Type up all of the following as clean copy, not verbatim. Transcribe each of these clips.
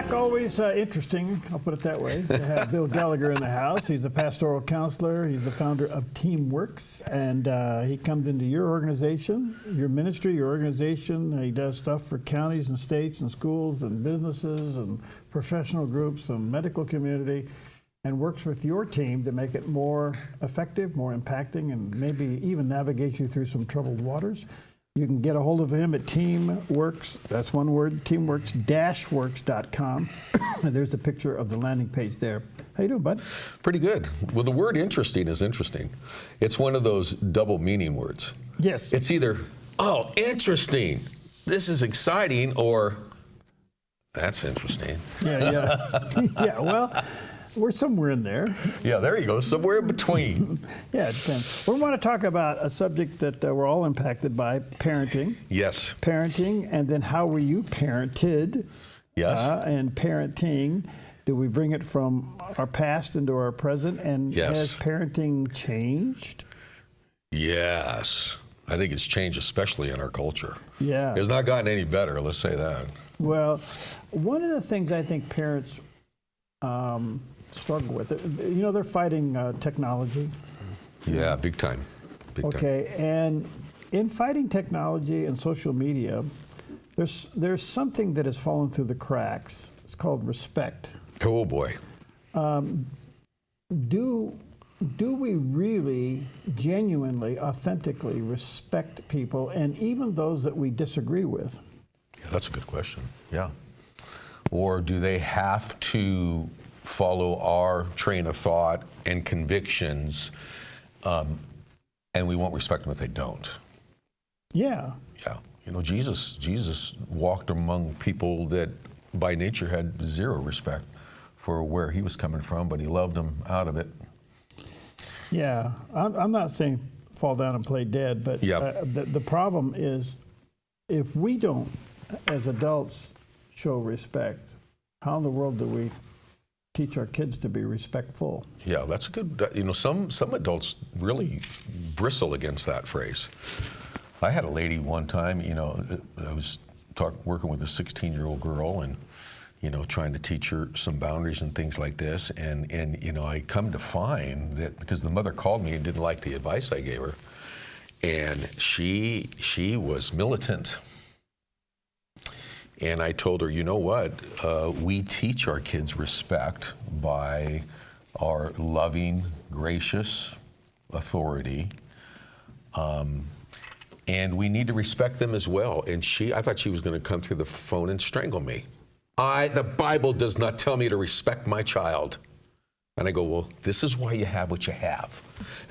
back. Always interesting, I'll put it that way, to have Bill Gallagher in the house. He's a pastoral counselor. He's the founder of TeamWorks, and he comes into your organization, your ministry, your organization. He does stuff for counties and states and schools and businesses and professional groups and medical community, and works with your team to make it more effective, more impacting, and maybe even navigate you through some troubled waters. You can get a hold of him at TeamWorks, that's one word, teamworks-works.com. There's a picture of the landing page there. How you doing, bud? Pretty good. Well, the word interesting is interesting. It's one of those double meaning words. Yes. It's either, oh, interesting, this is exciting, or that's interesting. Yeah. Yeah, well, we're somewhere in there. Yeah, there you go, somewhere in between. Yeah, it depends. We want to talk about a subject that we're all impacted by, parenting. Yes. Parenting, and then how were you parented? Yes. And parenting, do we bring it from our past into our present? And yes. Has parenting changed? Yes. I think it's changed, especially in our culture. Yeah. It's not gotten any better, let's say that. Well, one of the things I think parents struggle with, you know, they're fighting technology. Yeah, big time. Big okay, time. And in fighting technology and social media, there's something that has fallen through the cracks. It's called respect. Oh boy. Do we really, genuinely, authentically respect people, and even those that we disagree with? Yeah, that's a good question. Yeah. Or do they have to follow our train of thought and convictions, and we won't respect them if they don't? Yeah. Yeah. You know, Jesus walked among people that by nature had zero respect for where he was coming from, but he loved them out of it. Yeah. I'm not saying fall down and play dead, but yep. The problem is if we don't, as adults, show respect, how in the world do we teach our kids to be respectful? Yeah, that's a good, you know, some adults really bristle against that phrase. I had a lady one time, you know, I was working with a 16-year-old girl and, you know, trying to teach her some boundaries and things like this. And you know, I come to find that because the mother called me and didn't like the advice I gave her, and she was militant. And I told her, you know what, we teach our kids respect by our loving, gracious authority, and we need to respect them as well. And I thought she was going to come through the phone and strangle me. The Bible does not tell me to respect my child. And I go, well, this is why you have what you have.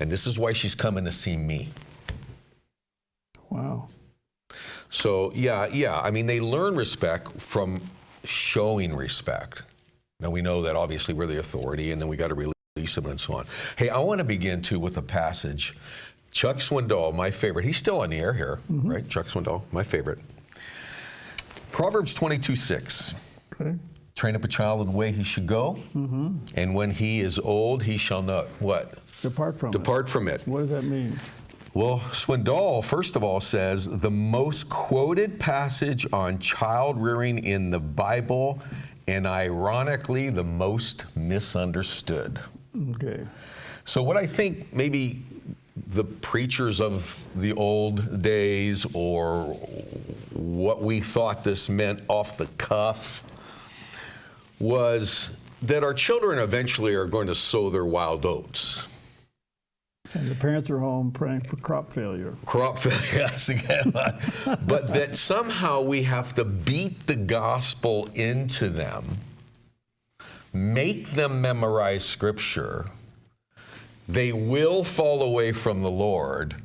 And this is why she's coming to see me. Wow. So, yeah. I mean, they learn respect from showing respect. Now, we know that obviously we're the authority, and then we got to release them and so on. Hey, I want to begin, too, with a passage. Chuck Swindoll, my favorite. He's still on the air here, right? Chuck Swindoll, my favorite. Proverbs 22:6. Okay. Train up a child in the way he should go, and when he is old, he shall not, what? Depart from it. Depart from it. What does that mean? Well, Swindoll, first of all, says the most quoted passage on child rearing in the Bible, and ironically, the most misunderstood. Okay. So what I think maybe the preachers of the old days, or what we thought this meant off the cuff, was that our children eventually are going to sow their wild oats. And the parents are home praying for crop failure. Crop failure, yes, again. But that somehow we have to beat the gospel into them, make them memorize Scripture, they will fall away from the Lord,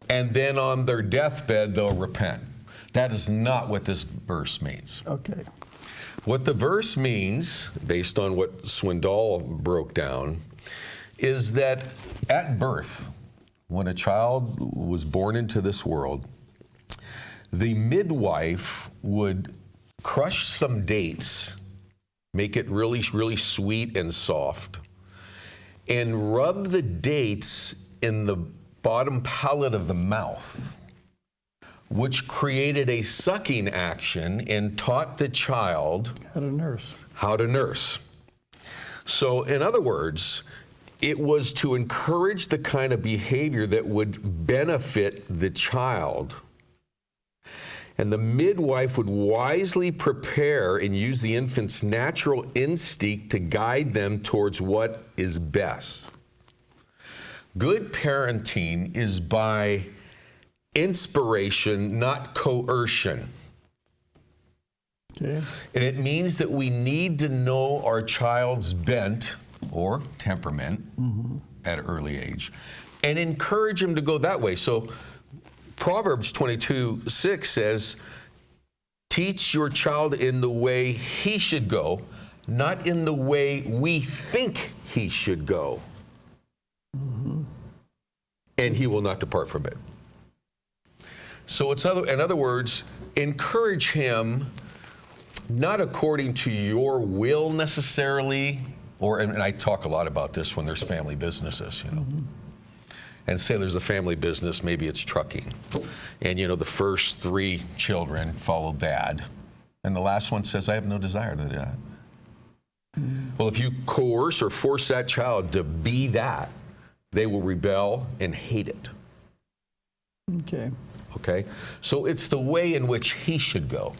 and then on their deathbed they'll repent. That is not what this verse means. Okay. What the verse means, based on what Swindoll broke down, is that at birth, when a child was born into this world, the midwife would crush some dates, make it really, really sweet and soft, and rub the dates in the bottom palate of the mouth, which created a sucking action and taught the child How to nurse. how to nurse. So, in other words, it was to encourage the kind of behavior that would benefit the child. And the midwife would wisely prepare and use the infant's natural instinct to guide them towards what is best. Good parenting is by inspiration, not coercion. Okay. And it means that we need to know our child's bent or temperament at an early age and encourage them to go that way. So Proverbs 22:6 says, teach your child in the way he should go, not in the way we think he should go. And he will not depart from it. So it's in other words, encourage him not according to your will necessarily, and I talk a lot about this when there's family businesses, you know. And say there's a family business, maybe it's trucking. And you know, the first 3 children follow dad. And the last one says, I have no desire to do that. Well, if you coerce or force that child to be that, they will rebel and hate it. Okay. Okay? So it's the way in which he should go.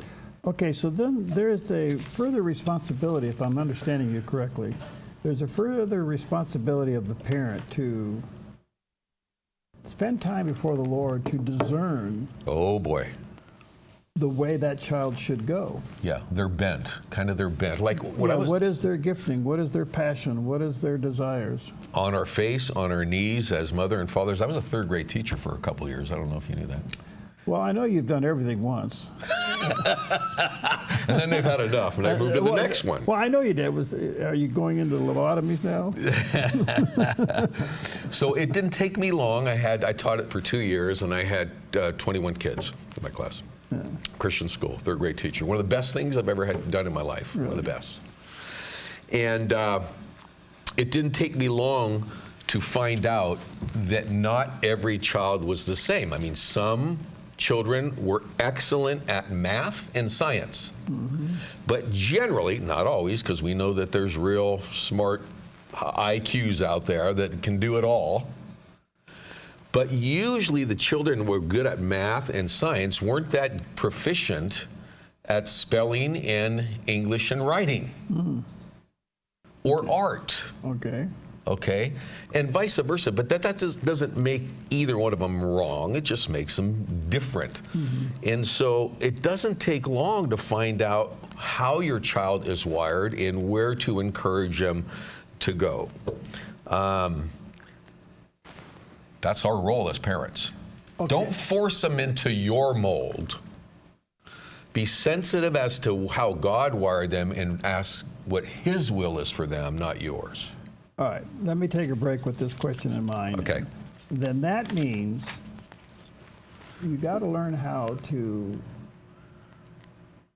Okay, so then there is a further responsibility, if I'm understanding you correctly. There's a further responsibility of the parent to spend time before the Lord to discern Oh boy. the way that child should go. Yeah, they're bent, kind of their bent. Like what is their gifting? What is their passion? What is their desires? On our face, on our knees as mother and fathers. I was a 3rd grade teacher for a couple of years. I don't know if you knew that. Well, I know you've done everything once. And then they've had enough, and I moved to the next one. Well, I know you did. Are you going into lobotomies now? So it didn't take me long. I taught it for 2 years, and I had 21 kids in my class. Yeah. Christian school, 3rd grade teacher. One of the best things I've ever had done in my life. Really? One of the best. And it didn't take me long to find out that not every child was the same. I mean, some children were excellent at math and science. But generally, not always, because we know that there's real smart IQs out there that can do it all. But usually the children were good at math and science weren't that proficient at spelling and English and writing or art. Okay, and vice versa. But that doesn't make either one of them wrong. It just makes them different. And so it doesn't take long to find out how your child is wired and where to encourage them to go. That's our role as parents. Okay. Don't force them into your mold. Be sensitive as to how God wired them and ask what His will is for them, not yours. All right, let me take a break with this question in mind. Okay. Then that means you got to learn how to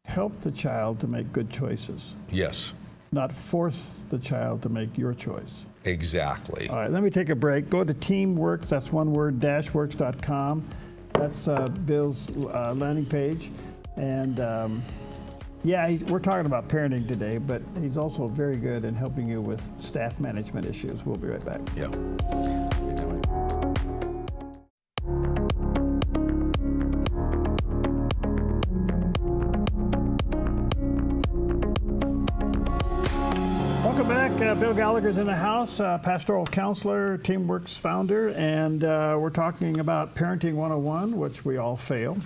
help the child to make good choices. Yes. Not force the child to make your choice. Exactly. All right, let me take a break. Go to Teamworks, that's one word, -works.com. That's Bill's landing page. And yeah, we're talking about parenting today, but he's also very good in helping you with staff management issues. We'll be right back. Yeah. Welcome back. Bill Gallagher's in the house, pastoral counselor, Teamworks founder, and we're talking about Parenting 101, which we all fail.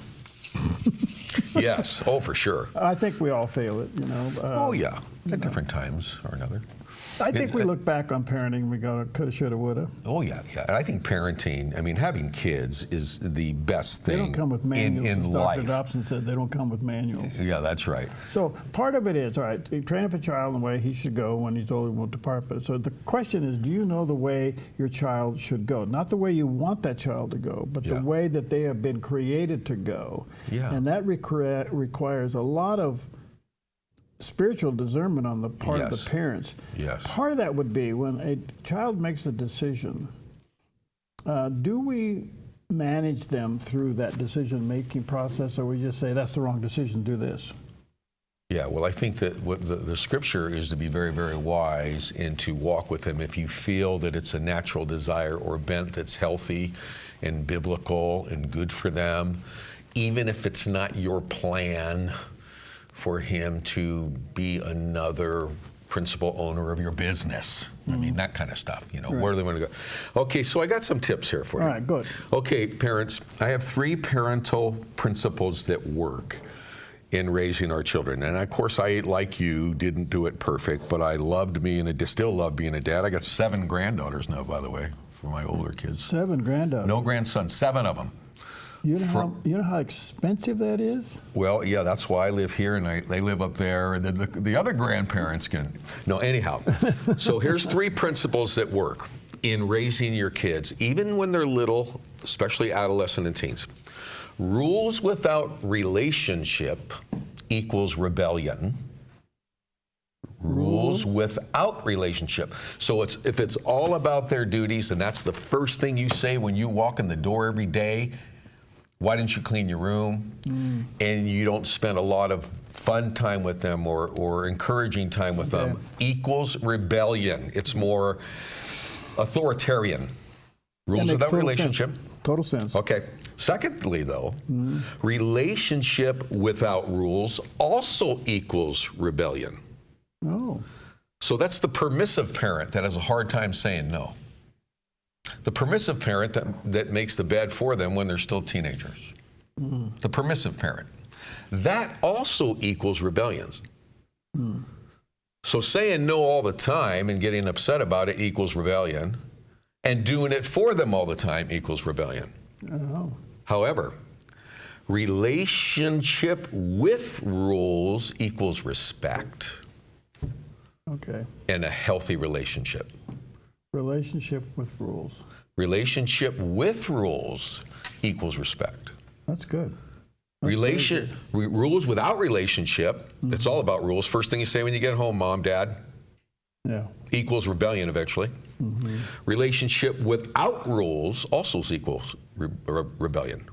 Yes. Oh, for sure. I think we all fail it, you know. Oh, yeah. At different times or another. I think we look back on parenting and we go, coulda, shoulda, woulda. Oh, yeah, yeah. And I think parenting, I mean, having kids is the best thing they don't come with manuals, in as life. Dr. Dobson said, they don't come with manuals. Yeah, that's right. So part of it is, all right, you train up a child in the way he should go when he's older, won't depart. But so the question is, do you know the way your child should go? Not the way you want that child to go, but the way that they have been created to go. Yeah. And that requires a lot of spiritual discernment on the part of the parents. Yes. Part of that would be when a child makes a decision, do we manage them through that decision-making process, or we just say, that's the wrong decision, do this? Yeah, well, I think that what the scripture is to be very, very wise and to walk with him if you feel that it's a natural desire or bent that's healthy and biblical and good for them, even if it's not your plan for him to be another principal owner of your business. I mean, that kind of stuff, you know, Right. where do they want to go? Okay, so I got some tips here for you. All right, good. Okay, parents, I have 3 parental principles that work in raising our children. And of course, I, like you, didn't do it perfect, but I loved being still love being a dad. I got 7 granddaughters now, by the way, for my older kids. 7 granddaughters. No grandsons, 7 of them. You know how expensive that is? Well, yeah, that's why I live here, and they live up there, and then the other grandparents can. No, anyhow. So here's 3 principles that work in raising your kids, even when they're little, especially adolescent and teens. Rules without relationship equals rebellion. Rules without relationship. So if it's all about their duties, and that's the first thing you say when you walk in the door every day, why didn't you clean your room? And you don't spend a lot of fun time with them or encouraging time with them, equals rebellion. It's more authoritarian. Rules without relationship. Total sense. Okay. Secondly, though, relationship without rules also equals rebellion. Oh. So that's the permissive parent that has a hard time saying no. The permissive parent that makes the bed for them when they're still teenagers. The permissive parent. That also equals rebellions. So saying no all the time and getting upset about it equals rebellion, and doing it for them all the time equals rebellion. Oh. However, relationship with rules equals respect Okay. and a healthy relationship. Relationship with rules. Relationship with rules equals respect. That's good. Rules without relationship, it's all about rules. First thing you say when you get home, Mom, Dad, Yeah. equals rebellion eventually. Relationship without rules also equals rebellion.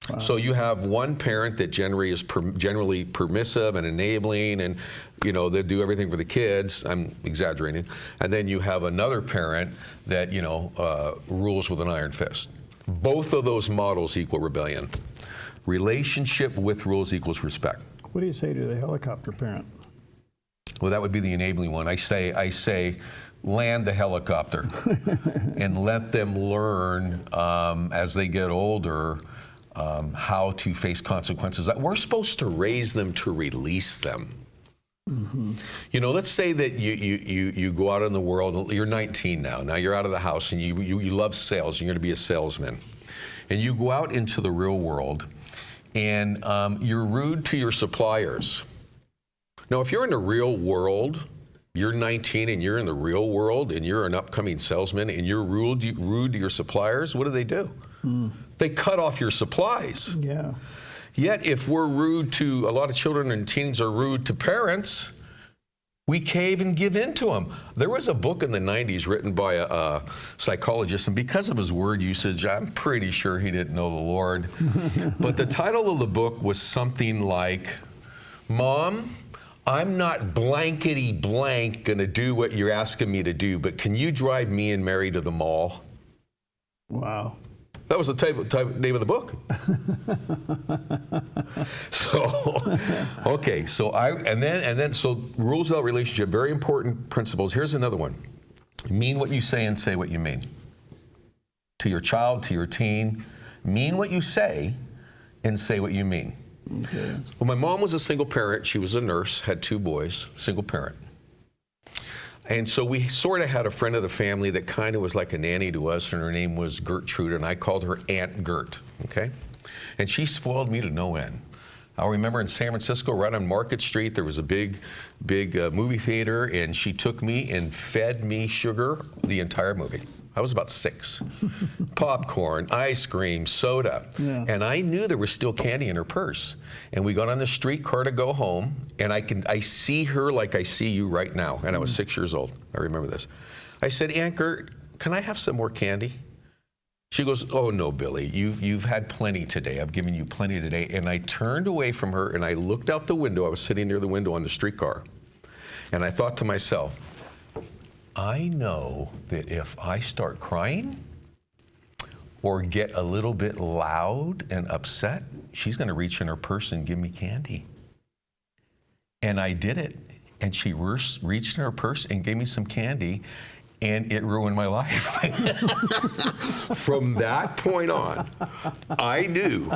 Wow. So you have one parent that generally permissive and enabling, and you know they do everything for the kids. I'm exaggerating. And then you have another parent that rules with an iron fist. Both of those models equal rebellion. Relationship with rules equals respect. What do you say to the helicopter parent? Well, that would be the enabling one. I say, land the helicopter and let them learn as they get older how to face consequences. We're supposed to raise them to release them. You know, let's say that you go out in the world. You're 19 now. Now you're out of the house and you love sales. You're going to be a salesman, and you go out into the real world, and you're rude to your suppliers. Now, if you're in the real world, you're 19 and you're in the real world and you're an upcoming salesman and you're rude to your suppliers, what do? They cut off your supplies. Yeah. Yet, if we're rude to, a lot of children and teens are rude to parents, we cave and give in to them. There was a book in the 90s written by a psychologist, and because of his word usage, I'm pretty sure he didn't know the Lord. But the title of the book was something like, Mom, I'm not blankety blank going to do what you're asking me to do, but can you drive me and Mary to the mall? Wow. That was the name of the book. So, okay, so rules without relationship, very important principles. Here's another one. Mean what you say and say what you mean. To your child, to your teen, mean what you say and say what you mean. Okay. Well, my mom was a single parent. She was a nurse, had 2 boys, single parent. And so we sort of had a friend of the family that kind of was like a nanny to us, and her name was Gertrude, and I called her Aunt Gert, okay? And she spoiled me to no end. I'll remember in San Francisco, right on Market Street, there was a big movie theater, and she took me and fed me sugar the entire movie. I was about 6. Popcorn, ice cream, soda. Yeah. And I knew there was still candy in her purse. And we got on the streetcar to go home, and I see her like I see you right now. And I was 6 years old. I remember this. I said, Aunt Gert, can I have some more candy? She goes, oh, no, Billy, you've had plenty today. I've given you plenty today. And I turned away from her, and I looked out the window. I was sitting near the window on the streetcar. And I thought to myself, I know that if I start crying or get a little bit loud and upset, she's going to reach in her purse and give me candy. And I did it. And she reached in her purse and gave me some candy. And it ruined my life. From that point on, I knew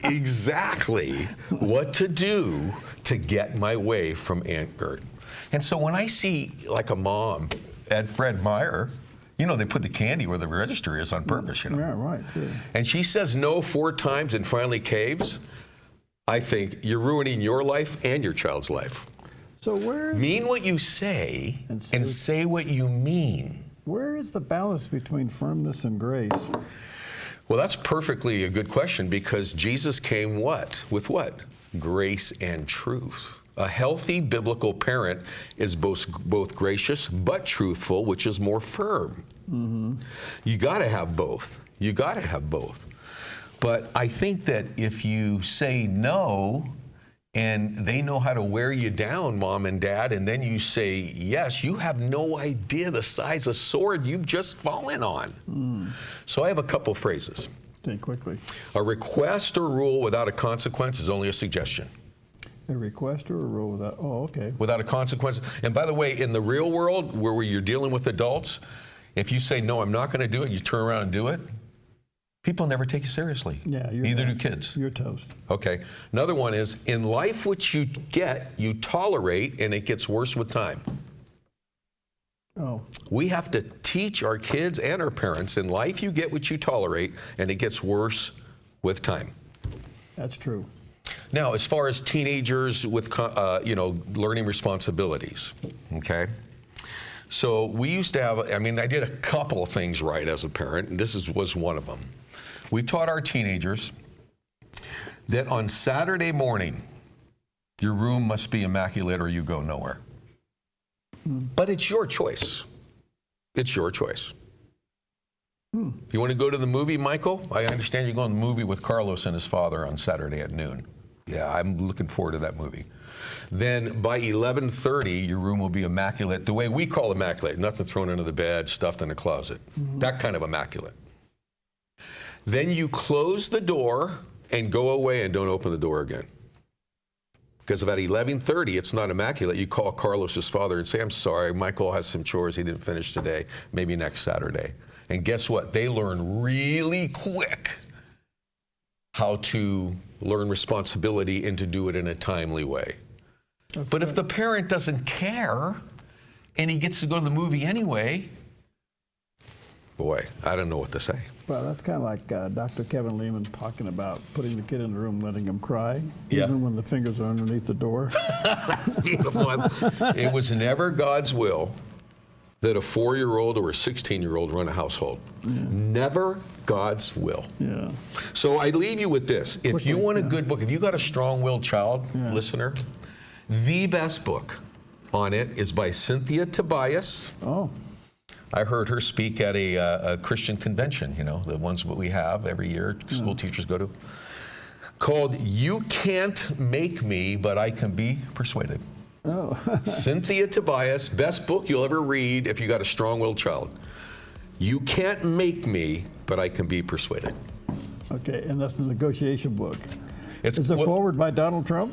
exactly what to do to get my way from Aunt Gert. And so when I see like a mom at Fred Meyer, you know, they put the candy where the register is on purpose, you know. Yeah, right, sure. And she says no 4 times and finally caves, I think you're ruining your life and your child's life. So mean what you say and say what you mean. Where is the balance between firmness and grace? Well, that's perfectly a good question, because Jesus came what? With what? Grace and truth. A healthy biblical parent is both gracious but truthful, which is more firm. Mm-hmm. You got to have both. You got to have both. But I think that if you say no, and they know how to wear you down, mom and dad, and then you say yes, you have no idea the size of sword you've just fallen on. Mm. So I have a couple phrases. Think quickly. A request or rule without a consequence is only a suggestion. A request or a rule without, oh, okay. Without a consequence. And by the way, in the real world, where you're dealing with adults, if you say, no, I'm not going to do it, you turn around and do it, people never take you seriously. Yeah, neither do kids. You're toast. Okay. Another one is, in life which you get, you tolerate, and it gets worse with time. Oh. We have to teach our kids and our parents, in life you get what you tolerate, and it gets worse with time. That's true. Now, as far as teenagers with, learning responsibilities, okay? So we used to have, I did a couple of things right as a parent, and this was one of them. We taught our teenagers that on Saturday morning, your room must be immaculate or you go nowhere. But it's your choice. It's your choice. If you want to go to the movie, Michael, I understand you're going to the movie with Carlos and his father on Saturday at noon. Yeah, I'm looking forward to that movie. Then by 11:30, your room will be immaculate, the way we call immaculate, nothing thrown under the bed, stuffed in a closet. That kind of immaculate. Then you close the door and go away and don't open the door again. Because about 11:30, it's not immaculate. You call Carlos's father and say, I'm sorry, Michael has some chores he didn't finish today, maybe next Saturday. And guess what? They learn really quick how to learn responsibility and to do it in a timely way. But if the parent doesn't care and he gets to go to the movie anyway, boy, I don't know what to say. Well, that's kind of like Dr. Kevin Lehman talking about putting the kid in the room, letting him cry, even when the fingers are underneath the door. That's beautiful. It was never God's will that a 4-year-old or a 16-year-old run a household. Yeah. Never God's will. Yeah. So I leave you with this. If you want a good book, if you got a strong-willed child, listener, the best book on it is by Cynthia Tobias. Oh. I heard her speak at a Christian convention, the ones that we have every year, school teachers go to, called You Can't Make Me, But I Can Be Persuaded. Oh. Cynthia Tobias, best book you'll ever read if you got a strong-willed child. You can't make me, but I can be persuaded. Okay, and that's the negotiation book. Is it forward by Donald Trump?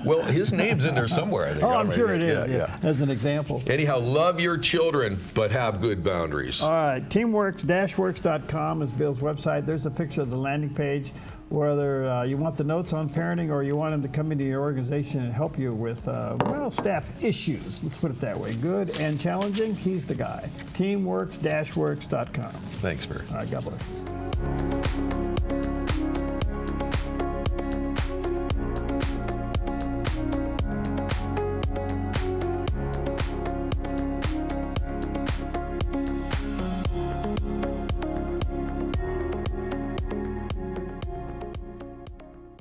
Well, his name's in there somewhere, I think. Oh, I'm sure it is, yeah. As an example. Anyhow, love your children, but have good boundaries. All right, teamworks-works.com is Bill's website. There's a picture of the landing page. Whether you want the notes on parenting or you want him to come into your organization and help you with, staff issues, let's put it that way, good and challenging, he's the guy. Teamworks-works.com. Thanks, Barry. All right, God bless.